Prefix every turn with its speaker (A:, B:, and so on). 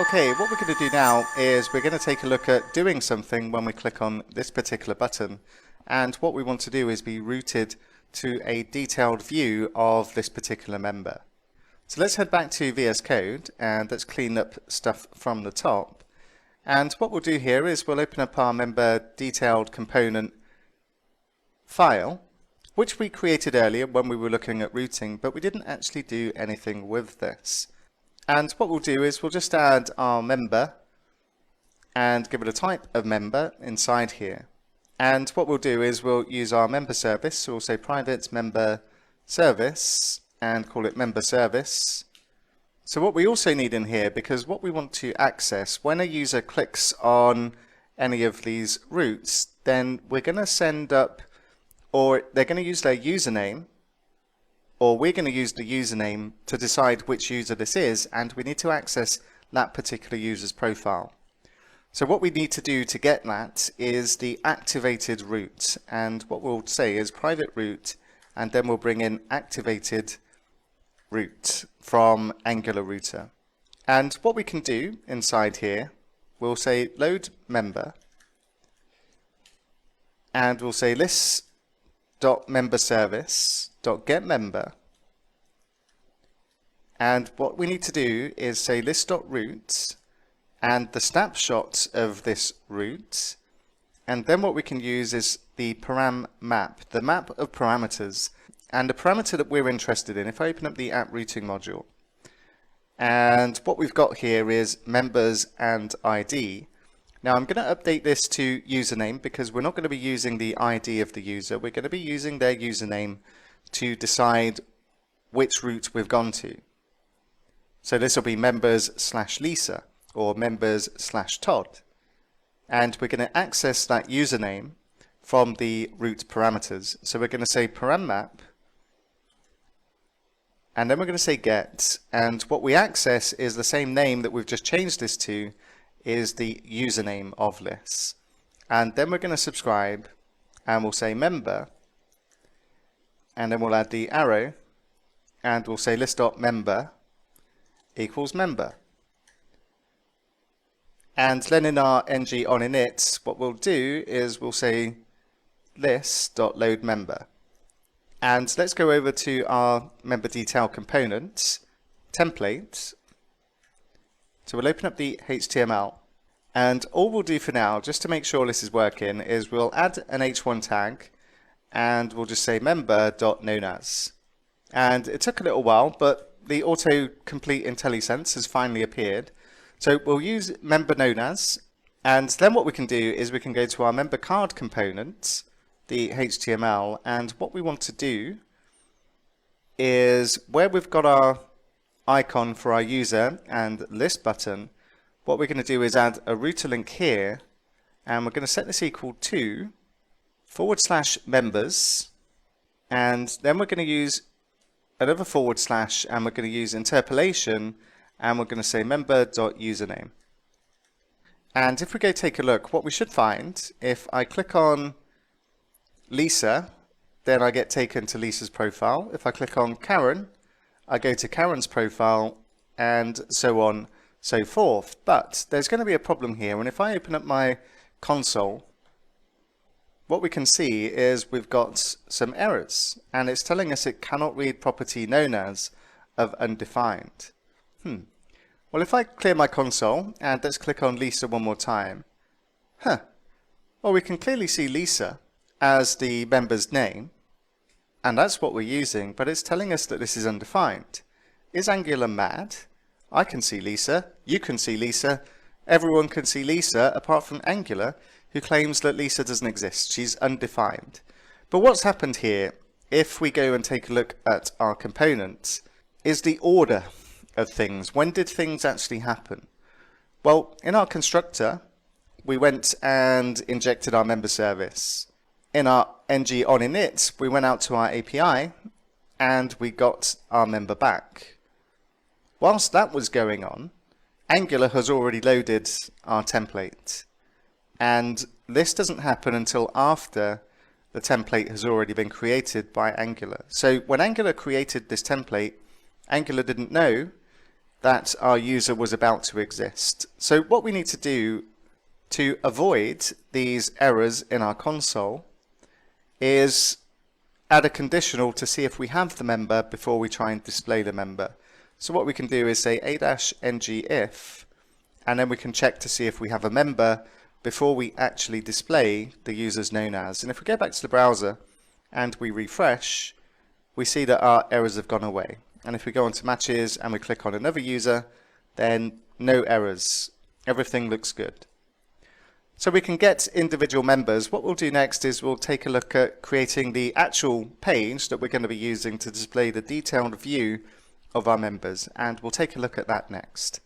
A: Okay, what we're going to do now is we're going to take a look at doing something when we click on this particular button. And what we want to do is be routed to a detailed view of this particular member. So let's head back to VS Code and let's clean up stuff from the top. And what we'll do here is we'll open up our member detailed component file, which we created earlier when we were looking at routing, but we didn't actually do anything with this. And what we'll do is we'll just add our member and give it a type of member inside here. And what we'll do is we'll use our member service. So we'll say private member service and call it member service. So what we also need in here, because what we want to access when a user clicks on any of these routes, then we're going to send up, or they're going to use their username, or we're going to use the username to decide which user this is, and we need to access that particular user's profile. So what we need to do to get that is the activated route, and what we'll say is private route, and then we'll bring in activated route from Angular router. And what we can do inside here, we'll say load member, and we'll say list.memberService.getMember, and what we need to do is say list.route and the snapshot of this route, and then what we can use is the param map, the map of parameters, and the parameter that we're interested in. If I open up the app routing module, and what we've got here is members and ID. Now I'm going to update this to username because we're not going to be using the ID of the user. We're going to be using their username to decide which route we've gone to. So this will be members/Lisa or members/Todd. And we're going to access that username from the route parameters. So we're going to say param map, and then we're going to say get, and what we access is the same name that we've just changed this to, is the username of this. And then we're going to subscribe, and we'll say member, and then we'll add the arrow, and we'll say list.member equals member. And then in our ng on init, what we'll do is we'll say list.loadMember. And let's go over to our member detail component template. So we'll open up the HTML, and all we'll do for now, just to make sure this is working, is we'll add an h1 tag, and we'll just say member.knownAs. And it took a little while, but the autocomplete IntelliSense has finally appeared. So we'll use member known as, and then what we can do is we can go to our member card component, the HTML, and what we want to do is where we've got our icon for our user and list button, what we're going to do is add a router link here, and we're going to set this equal to /members, and then we're going to use another / and we're going to use interpolation, and we're going to say member.username. And if we go take a look, what we should find, if I click on Lisa, then I get taken to Lisa's profile. If I click on Karen, I go to Karen's profile, and so on, so forth. But there's going to be a problem here, and if I open up my console, what we can see is we've got some errors, and it's telling us it cannot read property known as of undefined. Well, if I clear my console and let's click on Lisa one more time, well, we can clearly see Lisa as the member's name, and that's what we're using, but it's telling us that this is undefined. Is Angular mad? I can see Lisa, you can see Lisa, everyone can see Lisa apart from Angular, who claims that Lisa doesn't exist. She's undefined. But what's happened here, if we go and take a look at our components, is the order of things. When did things actually happen? Well, in our constructor, we went and injected our member service. In our ng on init, we went out to our API and we got our member back. Whilst that was going on, Angular has already loaded our template. And this doesn't happen until after the template has already been created by Angular. So when Angular created this template, Angular didn't know that our user was about to exist. So what we need to do to avoid these errors in our console is add a conditional to see if we have the member before we try and display the member. So what we can do is say a-ng if, and then we can check to see if we have a member before we actually display the users known as. And if we go back to the browser and we refresh, we see that our errors have gone away. And if we go onto matches and we click on another user, then no errors. Everything looks good. So we can get individual members. What we'll do next is we'll take a look at creating the actual page that we're going to be using to display the detailed view of our members, and we'll take a look at that next.